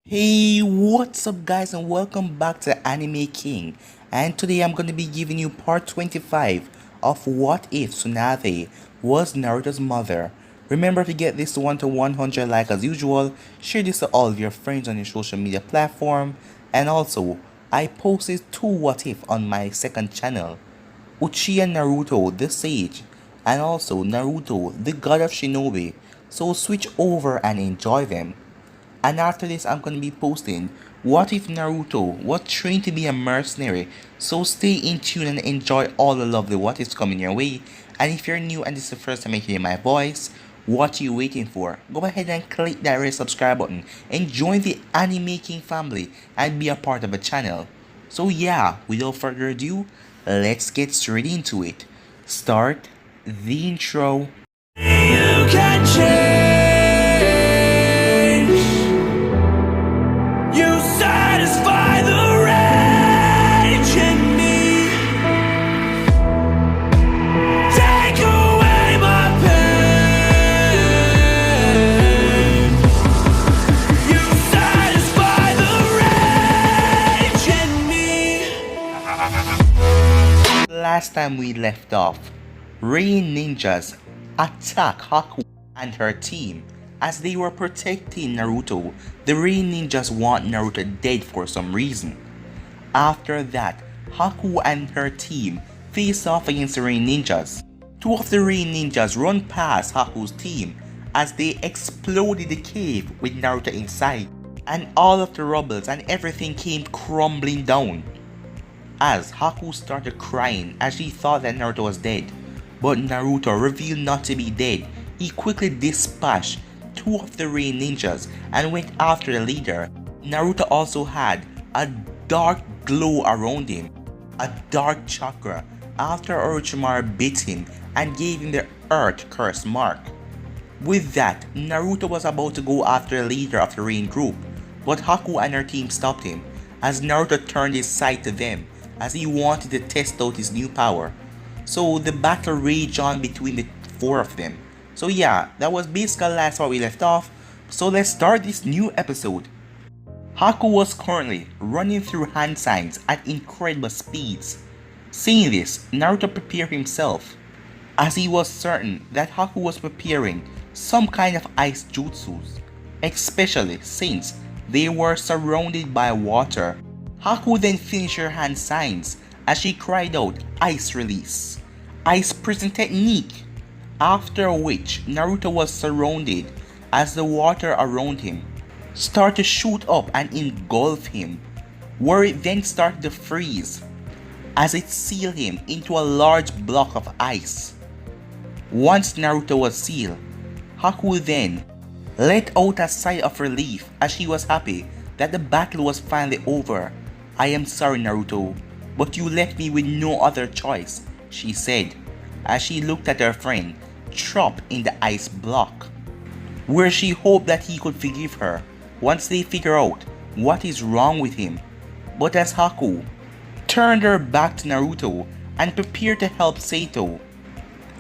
Hey, what's up guys and welcome back to Anime King, and today I'm going to be giving you part 25 of What If Tsunade was Naruto's mother. Remember to get this one to 100 like as usual, share this to all of your friends on your social media platform, and also I posted 2 What If on my second channel, Uchiha Naruto the Sage and also Naruto the God of Shinobi, so switch over and enjoy them. And after this, I'm gonna be posting What If Naruto was trained to be a mercenary. So stay in tune and enjoy all the lovely what ifs coming your way. And if you're new and this is the first time you hear my voice, what are you waiting for? Go ahead and click that red subscribe button and join the Anime King family and be a part of the channel. So yeah, without further ado, let's get straight into it. Start the intro. You can change. You satisfy the rage in me. Take away my pain. You satisfy the rage in me. Last time we left off, Rain Ninjas attack Haku and her team. As they were protecting Naruto, the Rain Ninjas want Naruto dead for some reason. After that, Haku and her team face off against the Rain Ninjas. 2 of the Rain Ninjas run past Haku's team as they exploded the cave with Naruto inside, and all of the rubbles and everything came crumbling down. As Haku started crying as she thought that Naruto was dead, but Naruto revealed not to be dead. He quickly dispatched 2 of the Rain Ninjas and went after the leader. Naruto also had a dark glow around him, a dark chakra, after Orochimaru bit him and gave him the Earth Curse mark. With that, Naruto was about to go after the leader of the Rain group, but Haku and her team stopped him as Naruto turned his sight to them as he wanted to test out his new power. So the battle raged on between the 4 of them. So yeah, that was basically last where we left off, so let's start this new episode. Haku was currently running through hand signs at incredible speeds. Seeing this, Naruto prepared himself, as he was certain that Haku was preparing some kind of ice jutsus, especially since they were surrounded by water. Haku then finished her hand signs as she cried out ice release, ice prison technique, after which Naruto was surrounded as the water around him started to shoot up and engulf him, where it then started to freeze as it sealed him into a large block of ice. Once Naruto was sealed, Haku then let out a sigh of relief as she was happy that the battle was finally over. I am sorry, Naruto, but you left me with no other choice, she said, as she looked at her friend trapped in the ice block, where she hoped that he could forgive her once they figure out what is wrong with him. But as Haku turned her back to Naruto and prepared to help Saito,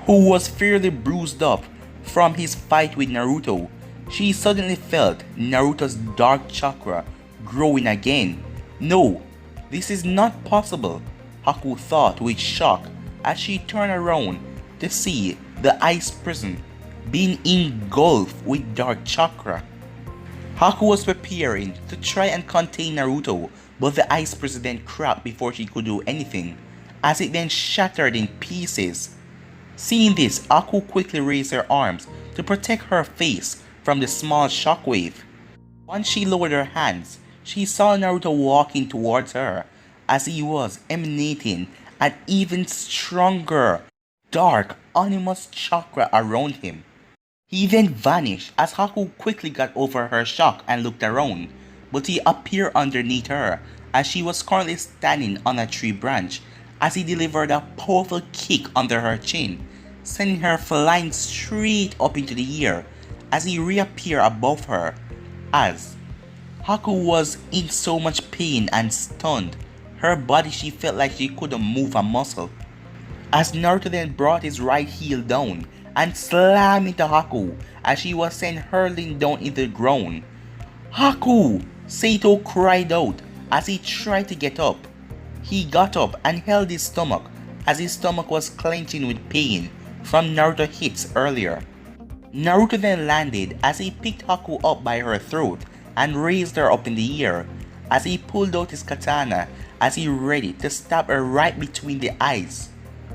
who was fairly bruised up from his fight with Naruto, she suddenly felt Naruto's dark chakra growing again. No, this is not possible, Haku thought with shock as she turned around to see the ice prison being engulfed with dark chakra. Haku was preparing to try and contain Naruto, but the ice prison then cracked before she could do anything, as it then shattered in pieces. Seeing this, Haku quickly raised her arms to protect her face from the small shockwave. Once she lowered her hands, she saw Naruto walking towards her as he was emanating an even stronger, dark, ominous chakra around him. He then vanished as Haku quickly got over her shock and looked around, but he appeared underneath her as she was currently standing on a tree branch as he delivered a powerful kick under her chin, sending her flying straight up into the air as he reappeared above her. As Haku was in so much pain and stunned, her body she felt like she couldn't move a muscle. As Naruto then brought his right heel down and slammed into Haku as she was sent hurling down into the ground. Haku! Saito cried out as he tried to get up. He got up and held his stomach as his stomach was clenching with pain from Naruto hits earlier. Naruto then landed as he picked Haku up by her throat and raised her up in the air as he pulled out his katana as he ready to stab her right between the eyes.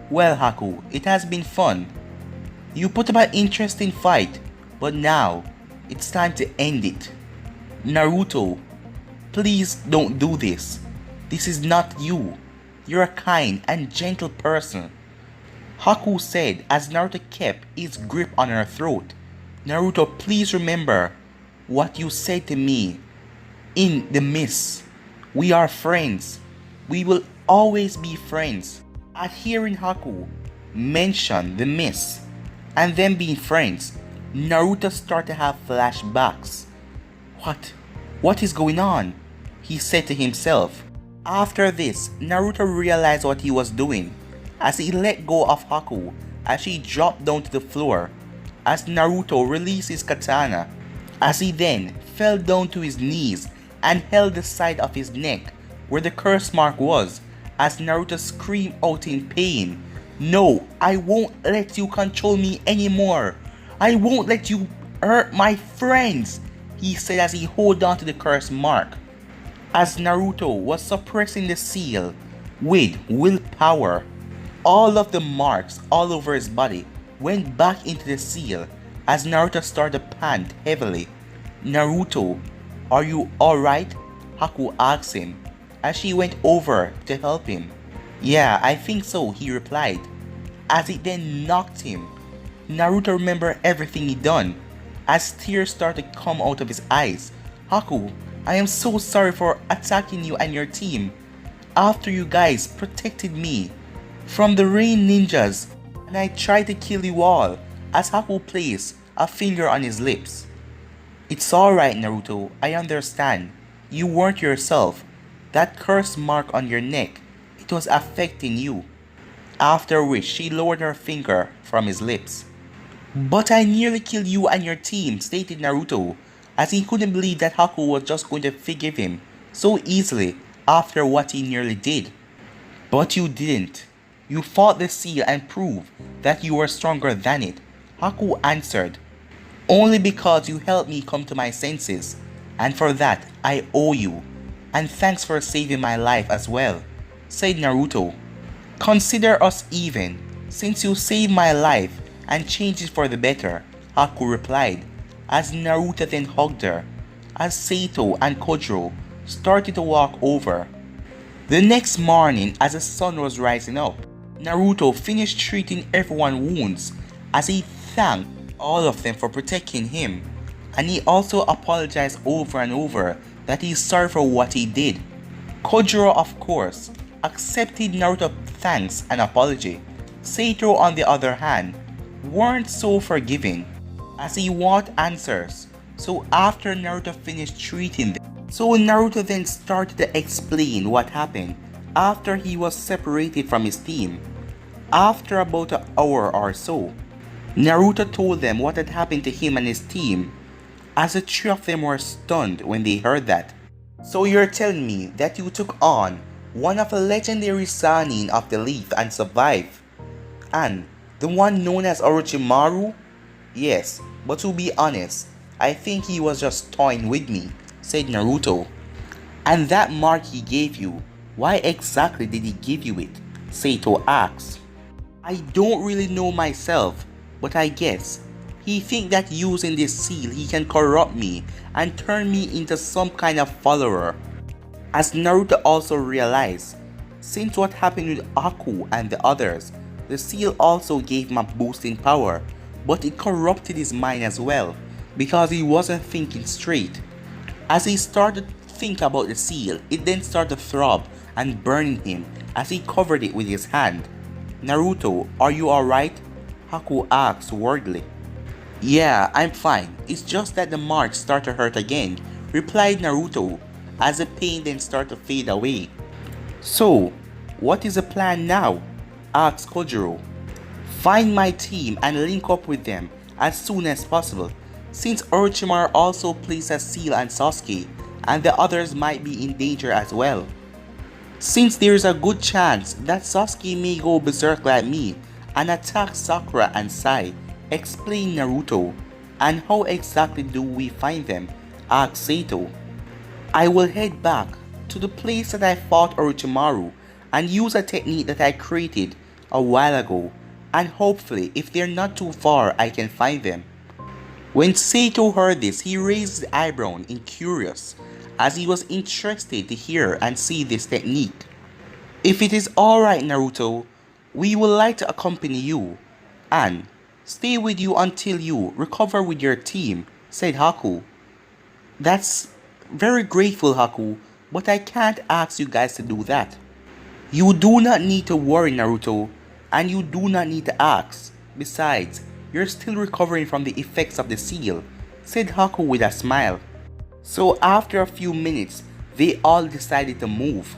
Well, Haku, it has been fun. You put up an interesting fight, but now it's time to end it. Naruto, please don't do this. This is not you. You're a kind and gentle person. Haku said as Naruto kept his grip on her throat. Naruto, please remember what you said to me in the mist. We are friends. We will always be friends. At hearing Haku mention the mist and them being friends, Naruto started to have flashbacks. What is going on? He said to himself. After this, Naruto realized what he was doing as he let go of Haku as she dropped down to the floor as Naruto released his katana as he then fell down to his knees and held the side of his neck where the curse mark was as Naruto screamed out in pain. No, I won't let you control me anymore. I won't let you hurt my friends, he said as he held on to the curse mark. As Naruto was suppressing the seal with willpower, all of the marks all over his body went back into the seal as Naruto started to pant heavily. Naruto, are you alright? Haku asked him as she went over to help him. Yeah, I think so, he replied as it then knocked him. Naruto remembered everything he'd done as tears started to come out of his eyes. Haku, I am so sorry for attacking you and your team after you guys protected me from the rain ninjas and I tried to kill you all, as Haku placed a finger on his lips. It's alright, Naruto, I understand. You weren't yourself. That curse mark on your neck, it was affecting you. After which she lowered her finger from his lips. But I nearly killed you and your team, stated Naruto, as he couldn't believe that Haku was just going to forgive him so easily after what he nearly did. But you didn't. You fought the seal and proved that you were stronger than it, Haku answered. Only because you helped me come to my senses, and for that I owe you. And thanks for saving my life as well, said Naruto. Consider us even, since you saved my life and changed it for the better, Haku replied, as Naruto then hugged her, as Saito and Kojiro started to walk over. The next morning, as the sun was rising up, Naruto finished treating everyone's wounds as he thanked all of them for protecting him, and he also apologized over and over that he's sorry for what he did. Kojiro, of course, accepted Naruto's thanks and apology. Saito, on the other hand, weren't so forgiving as he wanted answers. So after Naruto finished treating them, Naruto then started to explain what happened after he was separated from his team. After about an hour or so, Naruto told them what had happened to him and his team, as the three of them were stunned when they heard that. So you're telling me that you took on one of the legendary Sannin of the Leaf and survived? And the one known as Orochimaru? Yes, but to be honest, I think he was just toying with me, said Naruto. And that mark he gave you, why exactly did he give you it? Saito asked. I don't really know myself, but I guess he thinks that using this seal he can corrupt me and turn me into some kind of follower. As Naruto also realized, since what happened with Aku and the others, the seal also gave him a boost in power, but it corrupted his mind as well because he wasn't thinking straight. As he started to think about the seal, it then started to throb and burning him as he covered it with his hand. Naruto, are you alright? Haku asked worriedly. Yeah, I'm fine. It's just that the marks start to hurt again, replied Naruto, as the pain then started to fade away. So, what is the plan now? Asked Kojiro. Find my team and link up with them as soon as possible, since Orochimaru also placed a seal on Sasuke and the others might be in danger as well. Since there's a good chance that Sasuke may go berserk like me and attack Sakura and Sai, explain Naruto. And how exactly do we find them? Asked Sato. I will head back to the place that I fought Orochimaru and use a technique that I created a while ago, and hopefully if they're not too far I can find them. When Sato heard this, he raised his eyebrow in curious, as he was interested to hear and see this technique. If it is alright Naruto, we would like to accompany you and stay with you until you recover with your team, said Haku. That's very grateful Haku, but I can't ask you guys to do that. You do not need to worry Naruto, and you do not need to ask. Besides, you're still recovering from the effects of the seal, said Haku with a smile. So after a few minutes, they all decided to move.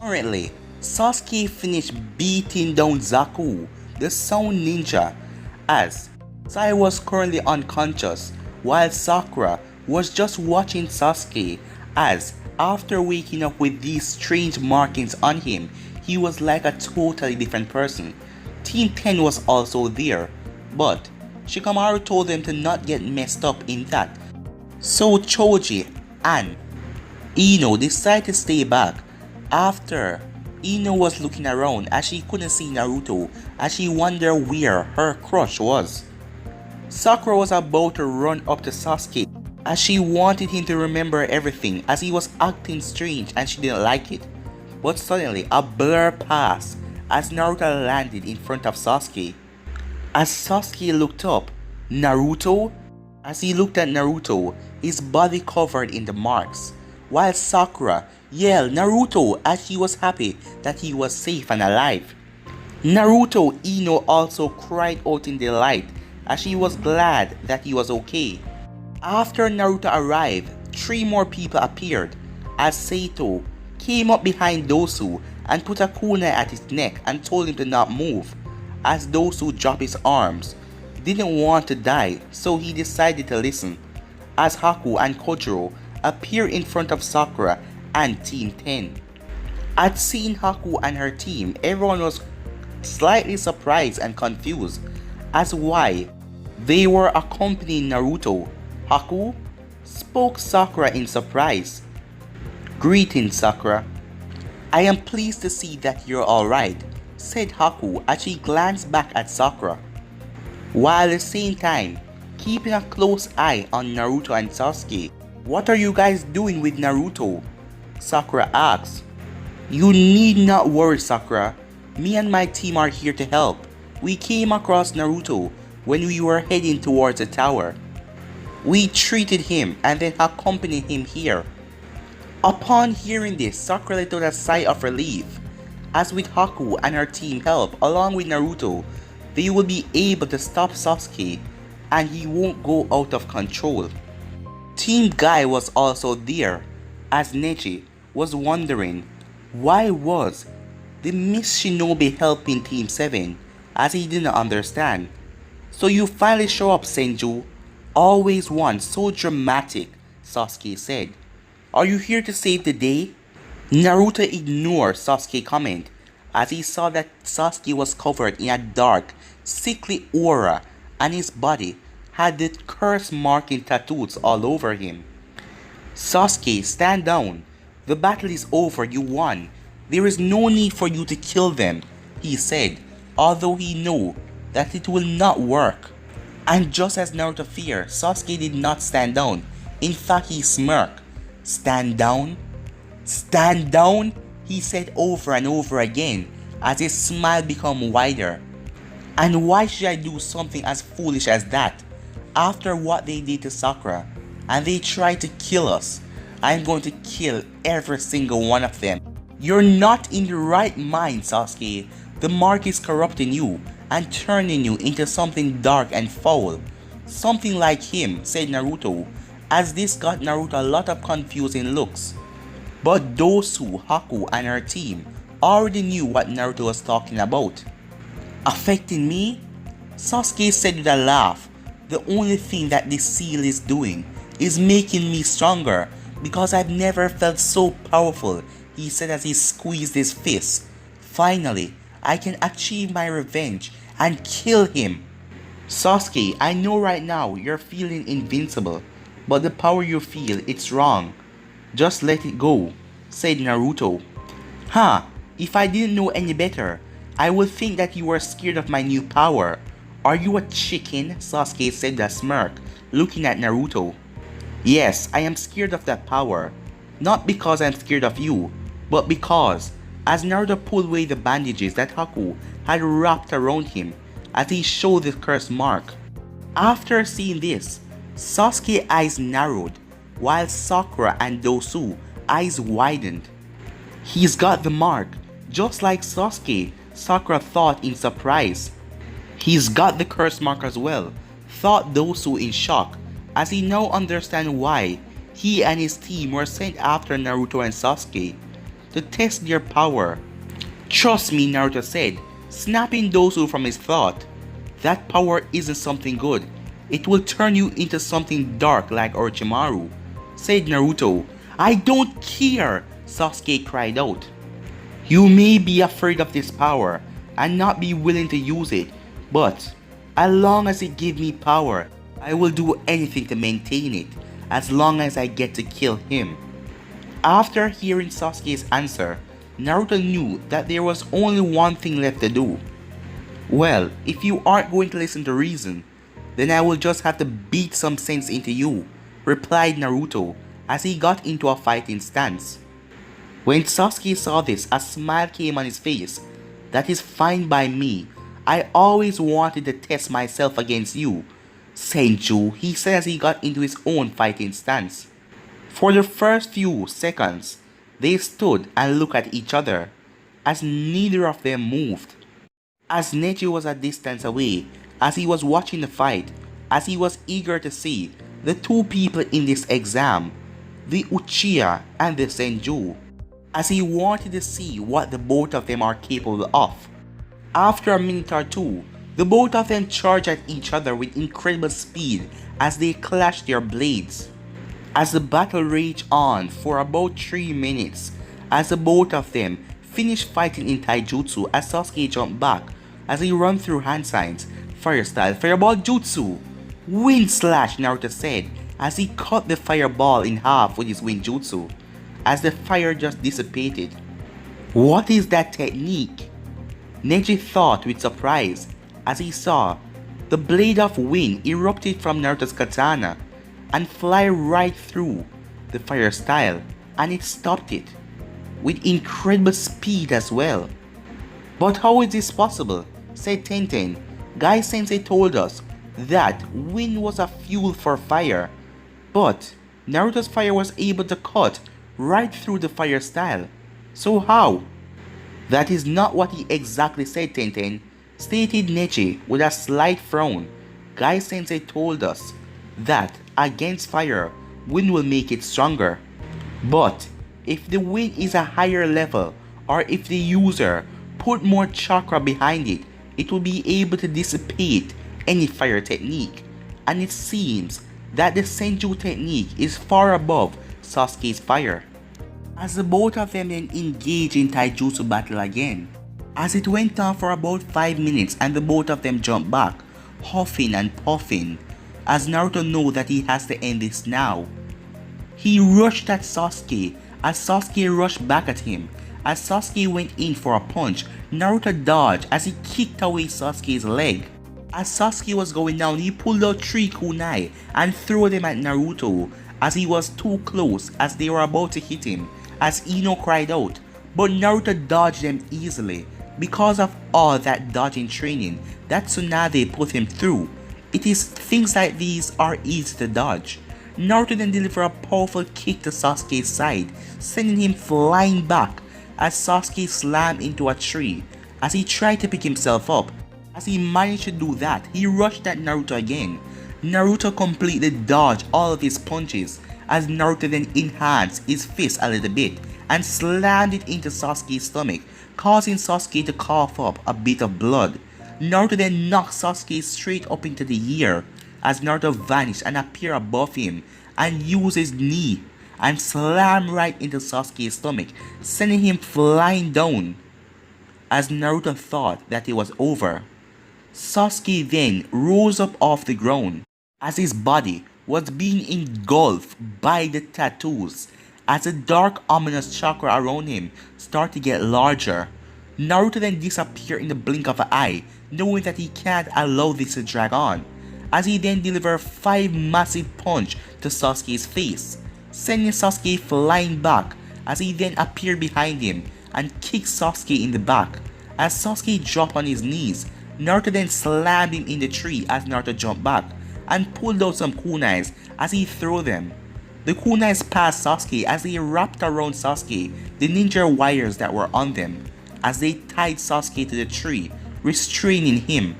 Currently, Sasuke finished beating down Zaku, the sound ninja, as Sai was currently unconscious, while Sakura was just watching Sasuke, as after waking up with these strange markings on him, he was like a totally different person. Team 10 was also there, but Shikamaru told them to not get messed up in that. So Choji and Ino decided to stay back. After Ino was looking around as she couldn't see Naruto, as she wondered where her crush was. Sakura was about to run up to Sasuke as she wanted him to remember everything, as he was acting strange and she didn't like it. But suddenly a blur passed as Naruto landed in front of Sasuke. As Sasuke looked up, Naruto? As he looked at Naruto, his body covered in the marks, while Sakura yelled Naruto as she was happy that he was safe and alive. Naruto Ino also cried out in delight as she was glad that he was okay. After Naruto arrived, 3 more people appeared as Sato came up behind Dosu and put a kunai at his neck and told him to not move, as Dosu dropped his arms. Didn't want to die, so he decided to listen, as Haku and Kojiro appeared in front of Sakura and Team 10. At seeing Haku and her team, everyone was slightly surprised and confused as why they were accompanying Naruto. Haku? Spoke Sakura in surprise. Greetings Sakura. I am pleased to see that you're alright, said Haku as she glanced back at Sakura, while at the same time keeping a close eye on Naruto and Sasuke. What are you guys doing with Naruto? Sakura asked. You need not worry Sakura, me and my team are here to help. We came across Naruto when we were heading towards the tower. We treated him and then accompanied him here. Upon hearing this, Sakura let out a sigh of relief, as with Haku and her team help along with Naruto, they will be able to stop Sasuke and he won't go out of control. Team Guy was also there, as Neji was wondering why was the Miss Shinobi helping Team 7, as he didn't understand. So you finally show up Senju, always one so dramatic, Sasuke said. Are you here to save the day? Naruto ignored Sasuke's comment as he saw that Sasuke was covered in a dark, sickly aura and his body had the curse marking tattoos all over him. Sasuke, stand down. The battle is over, you won. There is no need for you to kill them, he said, although he knew that it will not work. And just as Naruto feared, Sasuke did not stand down. In fact, he smirked. Stand down? Stand down? He said over and over again as his smile became wider. And why should I do something as foolish as that? After what they did to Sakura, and they tried to kill us, I'm going to kill every single one of them. You're not in the right mind, Sasuke. The mark is corrupting you and turning you into something dark and foul. Something like him, said Naruto, as this got Naruto a lot of confusing looks. But Dosu, Haku and her team already knew what Naruto was talking about. Affecting me? Sasuke said with a laugh. The only thing that this seal is doing is making me stronger, Because I've never felt so powerful, he said as he squeezed his fist. Finally, I can achieve my revenge and kill him. Sasuke, I know right now you're feeling invincible, but the power you feel, it's wrong. Just let it go, said Naruto. Huh, if I didn't know any better, I would think that you were scared of my new power. Are you a chicken? Sasuke said with a smirk, looking at Naruto. Yes, I am scared of that power. Not because I'm scared of you, but because, as Naruto pulled away the bandages that Haku had wrapped around him, as he showed the curse mark. After seeing this, Sasuke's eyes narrowed, while Sakura and Dosu eyes widened. He's got the mark, just like Sasuke, Sakura thought in surprise. He's got the curse mark as well, thought Dosu in shock, as he now understands why he and his team were sent after Naruto and Sasuke to test their power. Trust me, Naruto said, snapping Dosu from his thought. That power isn't something good. It will turn you into something dark like Orochimaru, said Naruto. I don't care, Sasuke cried out. You may be afraid of this power and not be willing to use it, but as long as it gives me power, I will do anything to maintain it, as long as I get to kill him. After hearing Sasuke's answer, Naruto knew that there was only one thing left to do. Well, if you aren't going to listen to reason, then I will just have to beat some sense into you, replied Naruto as he got into a fighting stance. When Sasuke saw this, a smile came on his face. That is fine by me. I always wanted to test myself against you, Senju, he said as he got into his own fighting stance. For the first few seconds, they stood and looked at each other, as neither of them moved. As Neji was a distance away, as he was watching the fight, as he was eager to see the two people in this exam, the Uchiha and the Senju, as he wanted to see what the both of them are capable of. After a minute or two, the both of them charged at each other with incredible speed as they clashed their blades. As the battle raged on for about 3 minutes, as the both of them finished fighting in taijutsu, as Sasuke jumped back as he ran through hand signs, fire style, fireball jutsu. Wind slash, Naruto said as he cut the fireball in half with his wind jutsu, as the fire just dissipated. What is that technique? Neji thought with surprise as he saw the blade of wind erupted from Naruto's katana and fly right through the fire style, and it stopped it with incredible speed as well. But how is this possible? Said Tenten. Guy Sensei told us that wind was a fuel for fire, but Naruto's fire was able to cut right through the fire style. So how? That is not what he exactly said, Tenten, stated Neji with a slight frown. Guy Sensei told us that against fire, wind will make it stronger. But if the wind is a higher level, or if the user put more chakra behind it, it will be able to dissipate any fire technique. And it seems that the Senju technique is far above Sasuke's fire. As the both of them then engaged in taijutsu battle again, as it went on for about 5 minutes and the both of them jumped back, huffing and puffing, as Naruto knew that he has to end this now. He rushed at Sasuke as Sasuke rushed back at him. As Sasuke went in for a punch, Naruto dodged as he kicked away Sasuke's leg. As Sasuke was going down, he pulled out 3 kunai and threw them at Naruto as he was too close as they were about to hit him, as Ino cried out, but Naruto dodged them easily because of all that dodging training that Tsunade put him through. It is things like these are easy to dodge. Naruto then delivered a powerful kick to Sasuke's side, sending him flying back as Sasuke slammed into a tree as he tried to pick himself up. As he managed to do that, he rushed at Naruto again. Naruto completely dodged all of his punches as Naruto then enhanced his fist a little bit and slammed it into Sasuke's stomach, causing Sasuke to cough up a bit of blood. Naruto then knocked Sasuke straight up into the air as Naruto vanished and appeared above him and used his knee and slammed right into Sasuke's stomach, sending him flying down. As Naruto thought that it was over, Sasuke then rose up off the ground as his body was being engulfed by the tattoos. As the dark ominous chakra around him started to get larger, Naruto then disappeared in the blink of an eye, knowing that he can't allow this to drag on, as he then delivered 5 massive punches to Sasuke's face, sending Sasuke flying back as he then appeared behind him and kicked Sasuke in the back. As Sasuke dropped on his knees, Naruto then slammed him in the tree as Naruto jumped back and pulled out some kunais as he threw them. The kunais passed Sasuke as they wrapped around Sasuke the ninja wires that were on them, as they tied Sasuke to the tree, restraining him.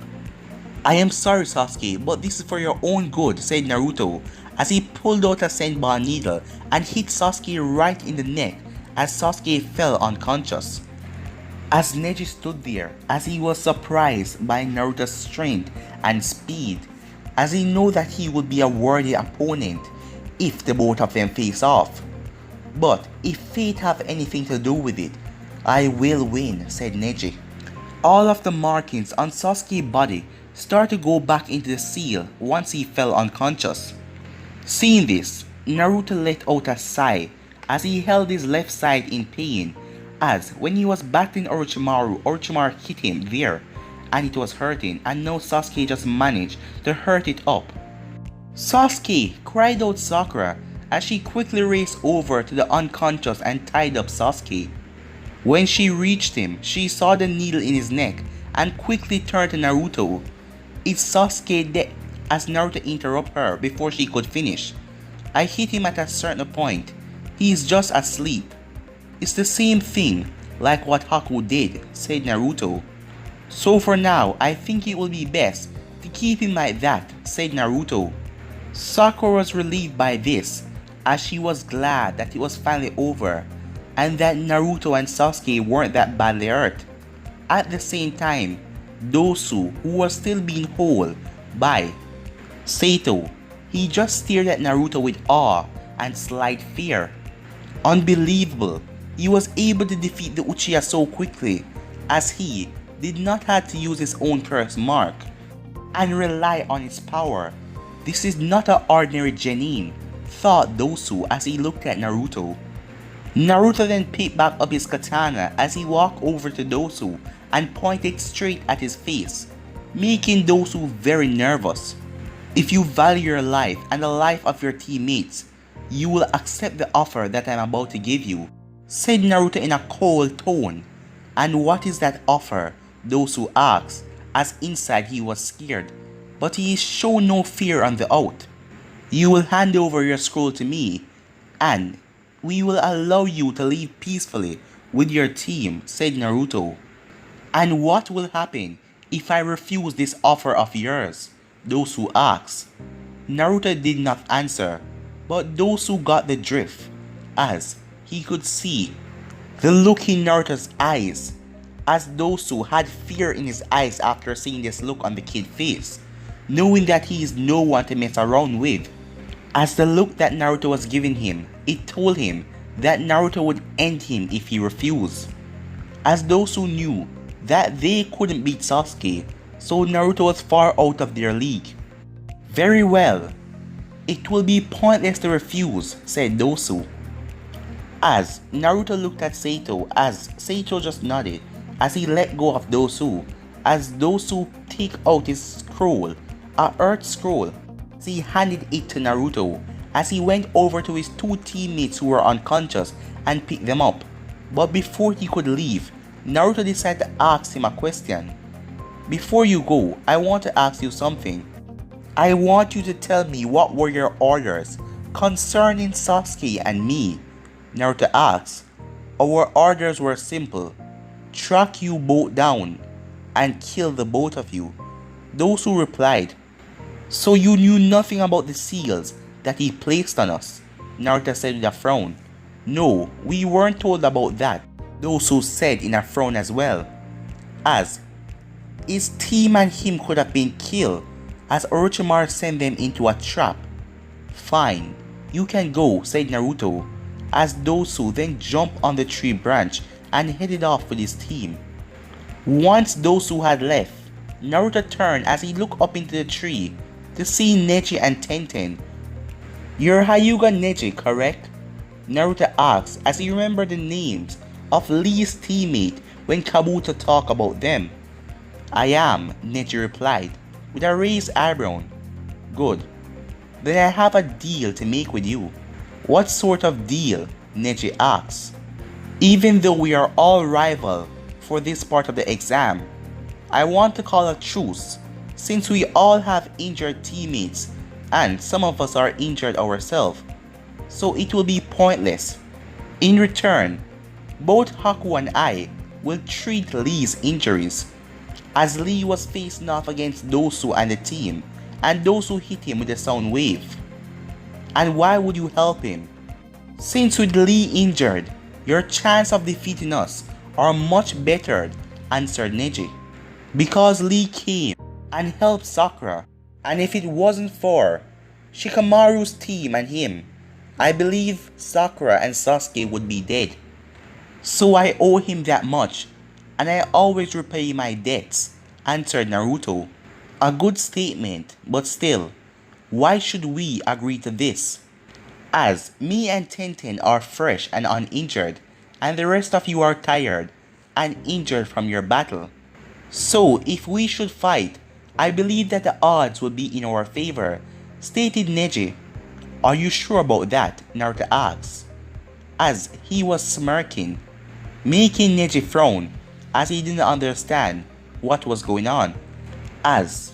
"I am sorry, Sasuke, but this is for your own good," said Naruto as he pulled out a senbon needle and hit Sasuke right in the neck as Sasuke fell unconscious. As Neji stood there, as he was surprised by Naruto's strength and speed, as he knew that he would be a worthy opponent if the both of them face off. "But if fate have anything to do with it, I will win," said Neji. All of the markings on Sasuke's body started to go back into the seal once he fell unconscious. Seeing this, Naruto let out a sigh as he held his left side in pain, as when he was battling Orochimaru hit him there and it was hurting, and now Sasuke just managed to hurt it up. "Sasuke!" cried out Sakura as she quickly raced over to the unconscious and tied up Sasuke. When she reached him, she saw the needle in his neck and quickly turned to Naruto. "It's Sasuke dead?" as Naruto interrupted her before she could finish. "I hit him at a certain point. He is just asleep." "It's the same thing like what Haku did," said Naruto. "So for now, I think it will be best to keep him like that," said Naruto. Sakura was relieved by this, as she was glad that it was finally over and that Naruto and Sasuke weren't that badly hurt. At the same time, Dosu, who was still being held by Sato, he just stared at Naruto with awe and slight fear. Unbelievable, he was able to defeat the Uchiha so quickly, as he did not have to use his own curse mark and rely on his power. "This is not an ordinary genin," thought Dosu as he looked at Naruto. Naruto then picked back up his katana as he walked over to Dosu and pointed straight at his face, making Dosu very nervous. "If you value your life and the life of your teammates, you will accept the offer that I am about to give you," said Naruto in a cold tone. "And what is that offer?" Dosu asked, as inside he was scared, but he showed no fear on the out. "You will hand over your scroll to me, and we will allow you to leave peacefully with your team," said Naruto. "And what will happen if I refuse this offer of yours?" Dosu asked. Naruto did not answer, but Dosu got the drift, as he could see the look in Naruto's eyes, as Dosu had fear in his eyes after seeing this look on the kid's face, knowing that he is no one to mess around with. As the look that Naruto was giving him, it told him that Naruto would end him if he refused. As Dosu knew that they couldn't beat Sasuke, so Naruto was far out of their league. "Very well, it will be pointless to refuse," said Dosu. As Naruto looked at Sato, as Sato just nodded as he let go of Dosu, as Dosu took out his scroll, a earth scroll, as he handed it to Naruto, as he went over to his two teammates who were unconscious and picked them up. But before he could leave, Naruto decided to ask him a question. "Before you go, I want to ask you something. I want you to tell me what were your orders concerning Sasuke and me." Naruto asked. "Our orders were simple. Track you both down and kill the both of you." Dosu replied. "So you knew nothing about the seals that he placed on us?" Naruto said with a frown. "No, we weren't told about that," Dosu said in a frown as well. As his team and him could have been killed, as Orochimaru sent them into a trap. "Fine, "You can go," said Naruto, as Dosu then jumped on the tree branch and headed off with his team. Once Dosu had left, Naruto turned as he looked up into the tree to see Neji and Tenten. "You're Hyuga Neji, correct?" Naruto asked as he remembered the names of Lee's teammate when Kabuto talked about them. "I am," Neji replied, with a raised eyebrow. "Good. Then I have a deal to make with you." "What sort of deal?" Neji asked. "Even though we are all rivals for this part of the exam, I want to call a truce since we all have injured teammates and some of us are injured ourselves, so it will be pointless. In return, both Haku and I will treat Lee's injuries, as Lee was facing off against Dosu and the team, and Dosu hit him with a sound wave. And why would you help him? Since with Lee injured, your chance of defeating us are much better," answered Neji. "Because Lee came and helped Sakura, and if it wasn't for Shikamaru's team and him, I believe Sakura and Sasuke would be dead. So I owe him that much, and I always repay my debts," answered Naruto. "A good statement, but still, why should we agree to this? As me and Tenten are fresh and uninjured, and the rest of you are tired and injured from your battle. So if we should fight, I believe that the odds will be in our favor," stated Neji. "Are you sure about that?" Naruto asked, as he was smirking, making Neji frown as he didn't understand what was going on. "As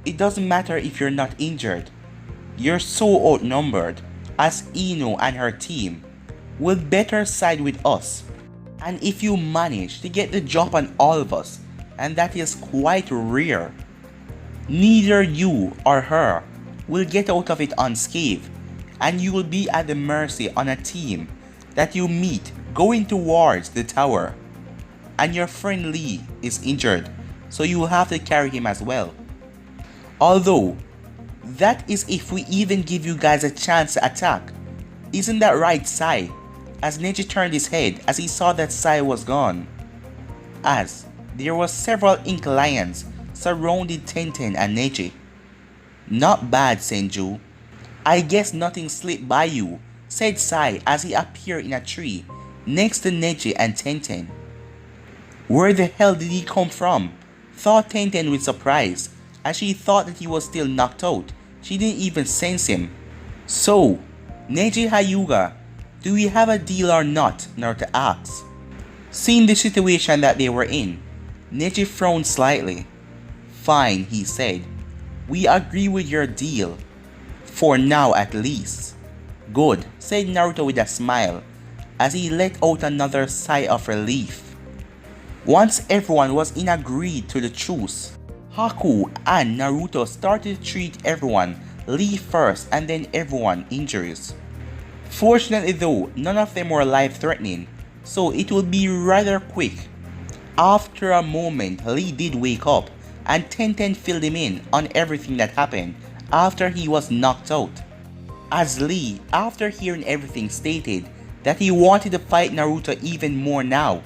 it doesn't matter if you're not injured, you're so outnumbered, as Ino and her team will better side with us, and if you manage to get the drop on all of us, and that is quite rare, neither you or her will get out of it unscathed, and you will be at the mercy on a team that you meet going towards the tower, and your friend Lee is injured, so you will have to carry him as well. Although, that is if we even give you guys a chance to attack. Isn't that right, Sai?" As Neji turned his head as he saw that Sai was gone, as there were several ink lions surrounding Tenten and Neji. "Not bad, Senju. I guess nothing slipped by you," said Sai as he appeared in a tree next to Neji and Tenten. "Where the hell did he come from?" thought Tenten with surprise, as she thought that he was still knocked out. She didn't even sense him. "So, Neji Hyuga, do we have a deal or not?" Naruto asked. Seeing the situation that they were in, Neji frowned slightly. "Fine," he said. "We agree with your deal. For now at least." "Good," said Naruto with a smile, as he let out another sigh of relief. Once everyone was in agreed to the truce, Haku and Naruto started to treat everyone Lee first and then everyone injuries. Fortunately though, none of them were life-threatening, so it will be rather quick. After a moment, Lee did wake up, and Tenten filled him in on everything that happened after he was knocked out. As Lee, after hearing everything, stated that he wanted to fight Naruto even more now.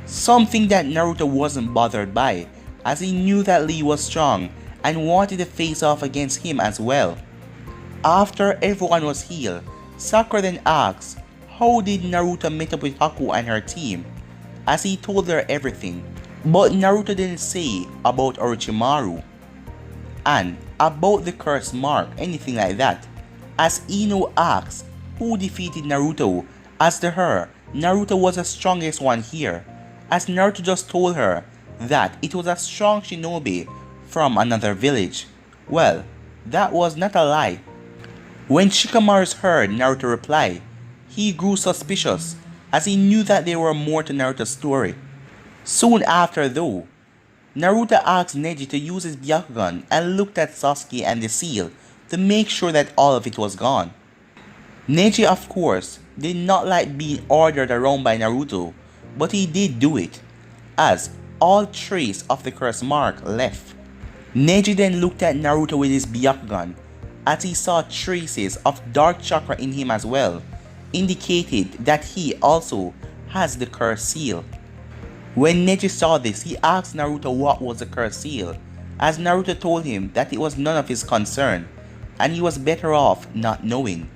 Something that Naruto wasn't bothered by, as he knew that Lee was strong and wanted to face off against him as well. After everyone was healed, Sakura then asked how did Naruto meet up with Haku and her team, as he told her everything, but Naruto didn't say about Orochimaru and about the curse mark, anything like that, as Ino asked who defeated Naruto, as to her, Naruto was the strongest one here, as Naruto just told her that it was a strong shinobi from another village. Well, that was not a lie. When Shikamaru heard Naruto reply, he grew suspicious, as he knew that there were more to Naruto's story. Soon after though, Naruto asked Neji to use his Byakugan and looked at Sasuke and the seal to make sure that all of it was gone. Neji, of course, did not like being ordered around by Naruto, but he did do it, as all trace of the curse mark left. Neji then looked at Naruto with his Byakugan, as he saw traces of dark chakra in him as well, indicated that he also has the curse seal. When Neji saw this, he asked Naruto what was the curse seal, as Naruto told him that it was none of his concern, and he was better off not knowing.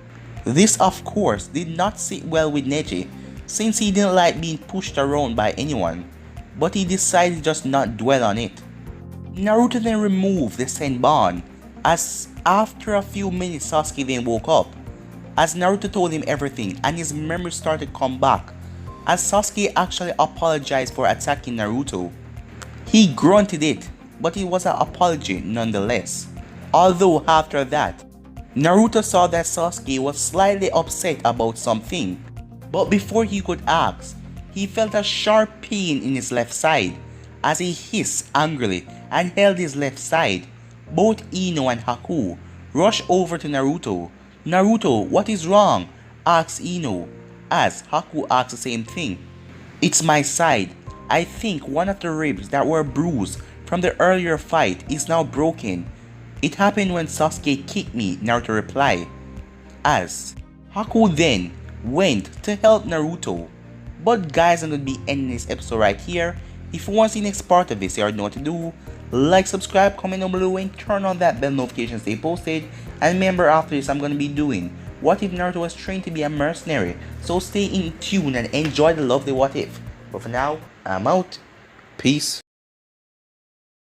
This of course did not sit well with Neji, since he didn't like being pushed around by anyone, but he decided to just not dwell on it. Naruto then removed the Senbon, as after a few minutes Sasuke then woke up, as Naruto told him everything and his memory started to come back, as Sasuke actually apologized for attacking Naruto. He grunted it, but it was an apology nonetheless. Although after that, Naruto saw that Sasuke was slightly upset about something, but before he could ask, he felt a sharp pain in his left side, as he hissed angrily and held his left side. Both Ino and Haku rushed over to Naruto. "Naruto, what is wrong?" asked Ino, as Haku asked the same thing. "It's my side. I think one of the ribs that were bruised from the earlier fight is now broken. It happened when Sasuke kicked me," Naruto replied, as Haku then went to help Naruto. But guys, I'm going to be ending this episode right here. If you want to see the next part of this, you already know what to do. Like, subscribe, comment down below, and turn on that bell notification to stay posted. And remember, after this, I'm going to be doing What If Naruto Was Trained to Be a Mercenary. So stay in tune and enjoy the lovely What If. But for now, I'm out. Peace.